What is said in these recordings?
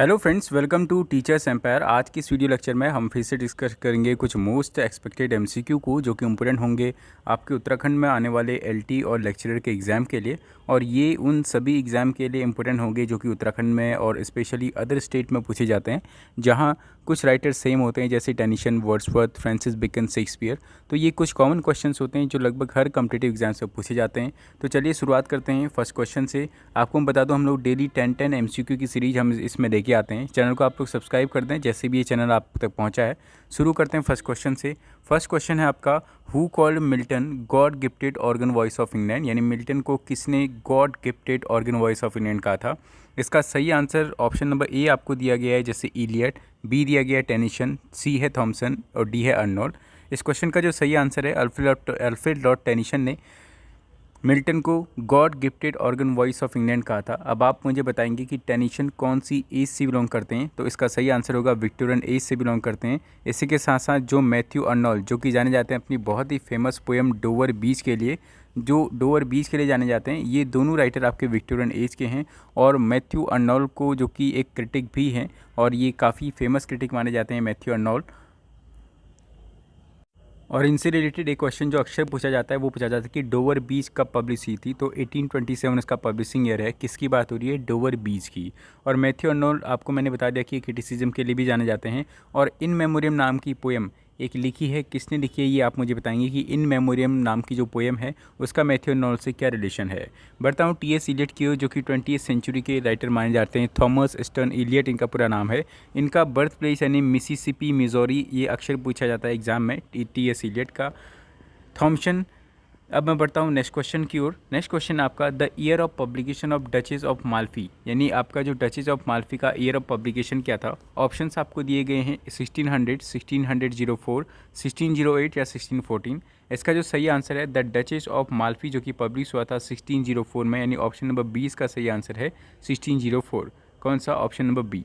Hello friends, welcome to Teachers Empire. आज की इस वीडियो लेक्चर में हम फिर से डिस्कस करेंगे कुछ मोस्ट एक्सपेक्टेड एमसीक्यू को, जो कि इम्पोर्टेंट होंगे आपके उत्तराखंड में आने वाले एलटी और लेक्चरर के एग्ज़ाम के लिए। और ये उन सभी एग्ज़ाम के लिए इम्पोर्टेंट होंगे जो कि उत्तराखंड में और स्पेशली अदर स्टेट में पूछे जाते हैं, जहाँ कुछ राइटर्स सेम होते हैं, जैसे Tennyson, Wordsworth, Francis Bacon, Shakespeare. तो ये कुछ कॉमन क्वेश्चंस होते हैं जो लगभग हर कॉम्पिटिटिव एग्जाम से पूछे जाते हैं। तो चलिए शुरुआत करते हैं फर्स्ट क्वेश्चन से। आपको मैं बता दूं, हम लोग डेली 10 एमसीक्यू की सीरीज हम इसमें लेके आते हैं। चैनल को आप लोग सब्सक्राइब कर दें जैसे भी ये चैनल आप तक पहुंचा है। शुरू करते हैं फर्स्ट क्वेश्चन से। फर्स्ट क्वेश्चन है आपका, who called Milton God gifted organ voice of England, यानी मिल्टन को किसने God gifted organ voice of England कहा था। इसका सही आंसर ऑप्शन नंबर ए आपको दिया गया है, जैसे इलियट, बी दिया गया है टेनिसन, सी है थॉमसन और डी है अर्नोल्ड। इस क्वेश्चन का जो सही आंसर है, अल्फ्रेड लॉर्ड टेनिसन ने मिल्टन को God gifted organ voice of England कहा था। अब आप मुझे बताएंगे कि टेनिसन कौन सी एज से बिलोंग करते हैं, तो इसका सही आंसर होगा विक्टोरियन एज से बिलोंग करते हैं। इसी के साथ साथ जो मैथ्यू अर्नोल्ड, जो कि जाने जाते हैं अपनी बहुत ही फेमस पोएम डोवर बीच के लिए, जो डोवर बीच के लिए जाने जाते हैं, ये दोनों राइटर आपके विक्टोरियन एज के हैं। और मैथ्यू अर्नोल्ड को, जो कि एक क्रिटिक भी हैं और ये काफ़ी फेमस क्रिटिक माने जाते हैं मैथ्यू अर्नोल्ड। और इनसे रिलेटेड एक क्वेश्चन जो अक्सर पूछा जाता है, वो पूछा जाता है कि डोवर बीच कब पब्लिश हुई थी। तो 1827 इसका पब्लिशिंग ईयर है। किसकी बात हो रही है? डोवर बीच की। और मैथ्यू अर्नोल्ड आपको मैंने बता दिया कि क्रिटिसिज्म के लिए भी जाने जाते हैं। और इन मेमोरियम नाम की पोएम एक लिखी है, किसने लिखी है ये आप मुझे बताएंगे कि इन मेमोरियम नाम की जो पोएम है उसका मैथ्यू अर्नोल्ड से क्या रिलेशन है। बढ़ता हूँ टी एस इलियट की ओर, जो कि 20वीं सेंचुरी के राइटर माने जाते हैं। थॉमस स्टर्न इलियट इनका पूरा नाम है। इनका बर्थ प्लेस यानी मिसिसिपी, मिजोरी, ये अक्सर पूछा जाता है एग्जाम में, टी एस इलियट का। थॉमसन। अब मैं बढ़ता हूँ नेक्स्ट क्वेश्चन की ओर। नेक्स्ट क्वेश्चन आपका, the year of publication of duchess of Malfi, यानी आपका जो डचेस ऑफ माल्फी का ईयर ऑफ पब्लिकेशन क्या था। ऑप्शंस आपको दिए गए हैं 1600, 1604, 1608 या 1614। इसका जो सही आंसर है, द डचेस ऑफ माल्फी, जो कि पब्लिश हुआ था 1604 में, यानी ऑप्शन नंबर बी इसका सही आंसर है 1604। कौन सा? Option number b.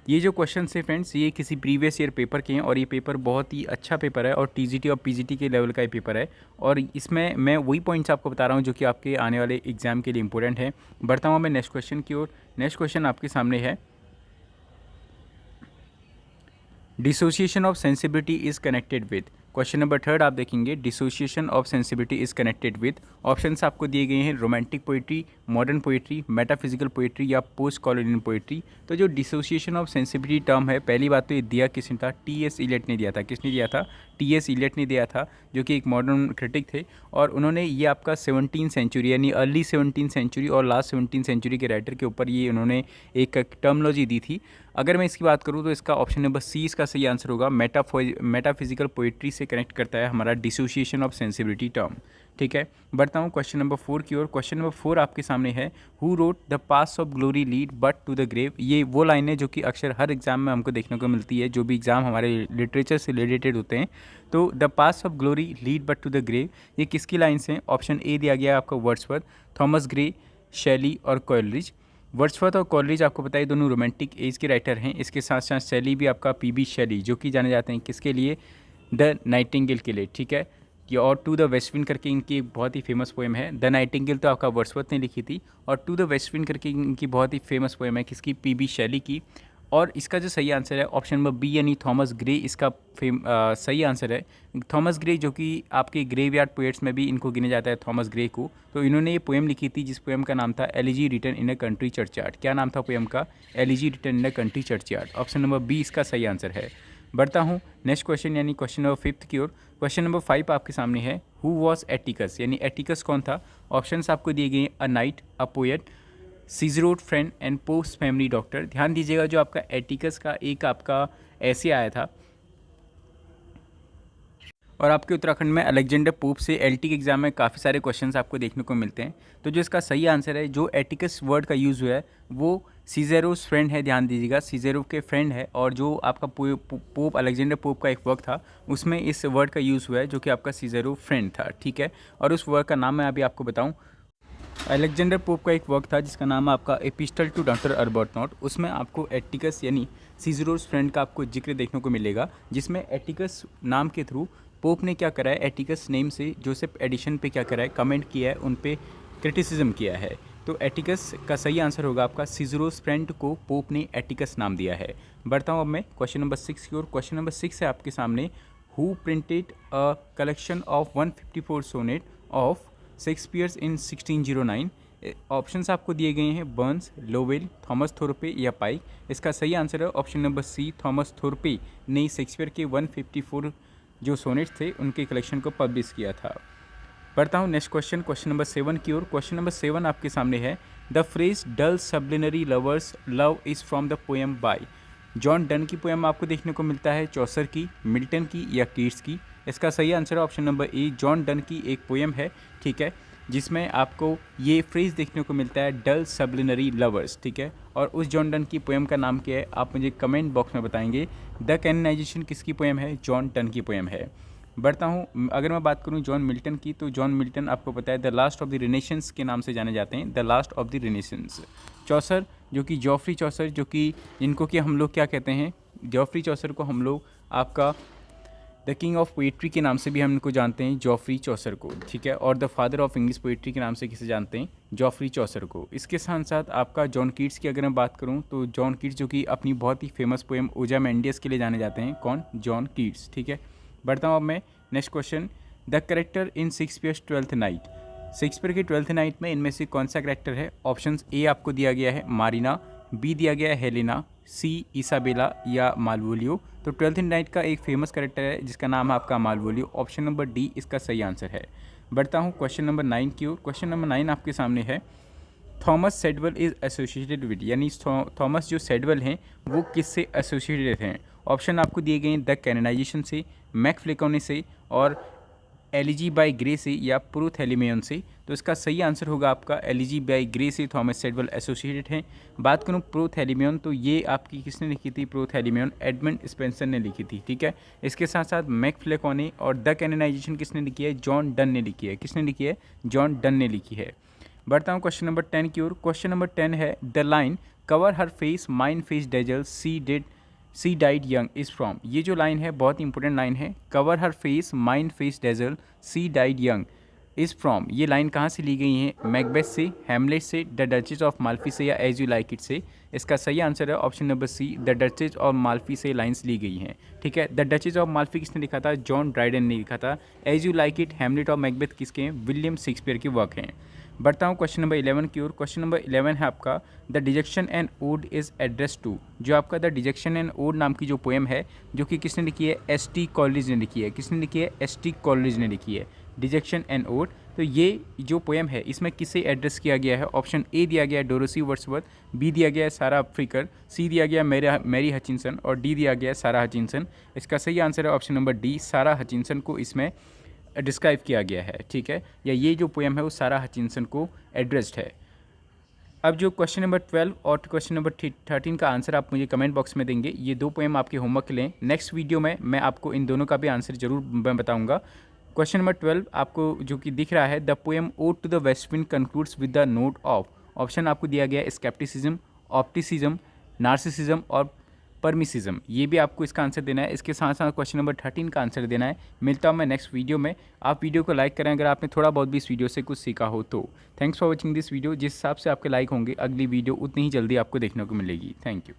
ये जो क्वेश्चन है फ्रेंड्स, ये किसी प्रीवियस ईयर पेपर के हैं और ये पेपर बहुत ही अच्छा पेपर है और टीजीटी और पीजीटी के लेवल का ये पेपर है। और इसमें मैं वही पॉइंट्स आपको बता रहा हूँ जो कि आपके आने वाले एग्जाम के लिए इंपॉर्टेंट है। बढ़ता हूँ मैं नेक्स्ट क्वेश्चन की ओर। नेक्स्ट क्वेश्चन आपके सामने है, dissociation of sensibility is connected with. Question number third आप देखेंगे, dissociation of sensibility is connected with. Options आपको दिए गए हैं, romantic poetry, modern poetry, metaphysical poetry या पोस्ट कॉलोनियल पोइट्री। तो जो डिसोसिएशन ऑफ सेंसिबिलिटी टर्म है, पहली बात तो ये दिया किसने था? टी एस इलियट ने दिया था। किसने दिया था? टी एस इलियट ने दिया था, जो कि एक मॉडर्न क्रिटिक थे। और उन्होंने ये आपका 17 सेंचुरी यानी अर्ली 17 सेंचुरी और लास्ट 17 सेंचुरी के राइटर के ऊपर ये उन्होंने एक टर्मोलॉजी दी थी। अगर मैं इसकी बात करूँ तो इसका ऑप्शन नंबर सी इसका सही आंसर होगा। मेटाफिजिकल पोइट्री से कनेक्ट करता है हमारा डिसोसिएशन ऑफ सेंसिबिलिटी टर्म। ठीक है, बढ़ता हूँ क्वेश्चन नंबर 4 की ओर। क्वेश्चन नंबर 4 आपके सामने है, who wrote the paths of glory lead but to the grave. ये वो लाइन है जो कि अक्सर हर एग्जाम में हमको देखने को मिलती है, जो भी एग्जाम हमारे लिटरेचर से रिलेटेड होते हैं। तो the paths of glory lead but to the grave, ये किसकी लाइन्स हैं? ऑप्शन ए दिया गया है आपको वर्ड्सवर्थ, थॉमस ग्रे, शैली और कोलरिज। वर्ड्सवर्थ और कोलरिज आपको पता है दोनों रोमांटिक एज के राइटर हैं। इसके साथ साथ शैली भी आपका पीबी शैली, जो कि जाने जाते हैं किसके लिए? द नाइटिंगेल के लिए। ठीक है, ये और टू द वेस्ट विंड करके इनकी एक बहुत ही फेमस पोएम है। द नाइटिंगेल तो आपका वर्ड्सवर्थ ने लिखी थी और टू द वेस्ट विंड करके इनकी बहुत ही फेमस पोएम है किसकी? पीबी शैली की। और इसका जो सही आंसर है ऑप्शन नंबर बी यानी थॉमस ग्रे, इसका सही आंसर है। थॉमस ग्रे, जो कि आपके ग्रेवयार्ड पोएट्स में भी इनको गिने जाता है थॉमस ग्रे को। तो इन्होंने ये पोएम लिखी थी जिस पोएम का नाम था elegy written in a country churchyard. क्या नाम था पोएम का? Elegy written in a country churchyard. Option number B इसका सही आंसर है। बढ़ता हूँ नेक्स्ट क्वेश्चन यानी क्वेश्चन नंबर 5 की ओर। क्वेश्चन नंबर 5 आपके सामने है, हु वॉज एटिकस, यानी एटिकस कौन था। ऑप्शंस आपको दिए गए हैं, a knight, a poet, Cicero's friend and post family doctor. ध्यान दीजिएगा, जो आपका एटिकस का एक आपका ऐसे आया था और आपके उत्तराखंड में अलेक्जेंडर पोप से एलटी के एग्जाम में काफ़ी सारे क्वेश्चंस आपको देखने को मिलते हैं। तो जो इसका सही आंसर है, जो एटिकस वर्ड का यूज़ हुआ है वो सीजेरोस फ्रेंड है। ध्यान दीजिएगा, सीजेरो के फ्रेंड है। और जो आपका पोप अलेक्जेंडर पोप का एक वर्क था उसमें इस वर्ड का यूज़ हुआ है, जो कि आपका सीजेरो फ्रेंड था। ठीक है, और उस वर्ड का नाम मैं अभी आपको बताऊँ, अलेक्जेंडर पोप का एक वर्क था जिसका नाम है आपका एपिस्टल टू डॉक्टर अर्बर्टनॉट। उसमें आपको एटिकस यानी सीजरोस फ्रेंड का आपको जिक्र देखने को मिलेगा, जिसमें एटिकस नाम के थ्रू पोप ने क्या करा है, एटिकस नेम से जोसेफ एडिशन पे क्या करा है, कमेंट किया है, उन पे क्रिटिसिज्म किया है। तो एटिकस का सही आंसर होगा आपका सिजरोस फ्रेंड को पोप ने एटिकस नाम दिया है। बढ़ता हूँ अब मैं क्वेश्चन नंबर 6 की ओर। क्वेश्चन नंबर 6 है आपके सामने, who printed a collection of 154 sonnet of Shakespeare's in 1609। Options आपको दिए गए हैं, बर्न्स, लोवेल, थॉमस थोरपे या पाइक। इसका सही आंसर है ऑप्शन नंबर सी, थॉमस थोरपे ने शेक्सपियर के 154 जो सोनेट्स थे उनके कलेक्शन को पब्लिश किया था। पढ़ता हूँ नेक्स्ट क्वेश्चन, क्वेश्चन नंबर 7 की ओर। क्वेश्चन नंबर 7 आपके सामने है, the phrase dull sublunary lovers' love is from the poem by. John Donne की पोएम आपको देखने को मिलता है, चौसर की, मिल्टन की या कीट्स की। इसका सही आंसर है option number A, John Donne की एक पोएम है, ठीक है, जिसमें आपको ये फ्रेज देखने को मिलता है, डल सब्लिनरी लवर्स, ठीक है। और उस जॉन डन की पोएम का नाम क्या है, आप मुझे कमेंट बॉक्स में बताएंगे। द कैननाइजेशन किसकी पोएम है, जॉन डन की पोएम है। बढ़ता हूँ, अगर मैं बात करूँ जॉन मिल्टन की, तो जॉन मिल्टन आपको पता है the last of the Renaissance के नाम से जाने जाते हैं, the last of the Renaissance. Chaucer जो कि जॉफ्री चौसर, जो कि जिनको कि हम लोग क्या कहते हैं, जॉफ्री चौसर को हम लोग आपका द किंग ऑफ पोइट्री के नाम से भी हम इनको जानते हैं, जॉफ्री चौसर को, ठीक है। और the father of English poetry के नाम से किसे जानते हैं, जॉफ्री चौसर को। इसके साथ साथ आपका जॉन कीट्स की अगर मैं बात करूं, तो जॉन कीट्स जो कि अपनी बहुत ही फेमस पोएम ओजामेंडियस के लिए जाने जाते हैं, कौन, जॉन कीट्स, ठीक है। बढ़ता हूँ अब मैं next question, the character in Shakespeare's twelfth night. Shakespeare की ट्वेल्थ नाइट में इनमें से कौन सा करेक्टर है। ऑप्शन ए आपको दिया गया है मारिना, बी दिया गया है हेलेना, सी इसाबेला या मालवोलियो। तो ट्वेल्थ नाइट का एक फेमस करेक्टर है जिसका नाम है आपका मालवोलियो। ऑप्शन नंबर डी इसका सही आंसर है। बढ़ता हूँ क्वेश्चन नंबर 9 की ओर। क्वेश्चन नंबर 9 आपके सामने है, थॉमस सेडवल इज एसोसिएटेड विद, यानी थॉमस जो सेडवल हैं वो किससे एसोसिएटेड हैं। ऑप्शन आपको दिए गए हैं, द कैननाइजेशन से, मैक फ्लेकोनी से, और एलिजी बाई ग्रे से या प्रूथेलिमियन से। तो इसका सही आंसर होगा आपका एलिजी बाई ग्रे से थॉमस सेडवल एसोसिएटेड हैं। बात करूँ प्रूथेलिमियन, तो ये आपकी किसने लिखी थी, प्रूथेलिमियन एडमंड स्पेंसर ने लिखी थी, ठीक है। इसके साथ साथ मैक फ्लेकोनी और द कैननाइजेशन किसने लिखी है, जॉन डन ने लिखी है। किसने लिखी है, जॉन डन ने लिखी है। बढ़ता हूँ क्वेश्चन नंबर 10 की ओर। क्वेश्चन नंबर 10 है, the line cover her face mine face dazzle she died young is from. ये जो लाइन है बहुत ही इंपॉर्टेंट लाइन है, cover her face mine face dazzle she died young is from. ये line कहाँ से ली गई है, मैकबेथ से, हैमलेट से, द डचेस ऑफ माल्फी से या एज यू लाइक इट से। इसका सही आंसर है option number c, the Duchess of Malfi से लाइन्स ली गई हैं, ठीक है। द डचेस ऑफ माल्फी किसने लिखा था, जॉन ड्राइडन ने लिखा था। As you like it, Hamlet और मैकबेथ किसके हैं, विलियम शेक्सपियर के वर्क हैं। बढ़ता हूँ क्वेश्चन नंबर 11 की ओर। क्वेश्चन नंबर 11 है आपका, the dejection and ode is address to. जो आपका द डिजेक्शन एंड ओड नाम की जो पोएम है, जो कि किसने लिखी है, एस.टी. कॉलेज ने लिखी है। किसने लिखी है, एस.टी. कॉलेज ने लिखी है, डिजेक्शन एंड ओड। तो ये जो पोएम है इसमें किसे एड्रेस किया गया है। ऑप्शन ए दिया गया है डोरोसी वर्ड्सवर्थ, बी दिया गया है सारा फ्रिकर, सी दिया गया मैरी हचिंसन और डी दिया गया है सारा हचिंसन। इसका सही आंसर है ऑप्शन नंबर डी, सारा हचिंसन को इसमें डिस्क्राइब किया गया है, ठीक है, या ये जो पोएम है वो सारा हचिंसन को एड्रेस्ड है। अब जो क्वेश्चन नंबर 12 और क्वेश्चन नंबर 13 का आंसर आप मुझे कमेंट बॉक्स में देंगे। ये दो पोएम आपके होमवर्क के लिए नेक्स्ट वीडियो में मैं आपको इन दोनों का भी आंसर जरूर मैं बताऊंगा। क्वेश्चन नंबर 12 आपको जो कि दिख रहा है, the poem ode to the west wind concludes with the note of. Option आपको दिया गया है स्केप्टिसिज्म, ऑप्टिसिज्म, नार्सिसिज्म और परमिसिज्म। ये भी आपको इसका आंसर देना है। इसके साथ साथ क्वेश्चन नंबर 13 का आंसर देना है। मिलता हूँ मैं नेक्स्ट वीडियो में। आप वीडियो को लाइक करें अगर आपने थोड़ा बहुत भी इस वीडियो से कुछ सीखा हो तो। Thanks for watching this video. जिस हिसाब से आपके लाइक होंगे अगली वीडियो उतनी ही जल्दी आपको देखने को मिलेगी। Thank you.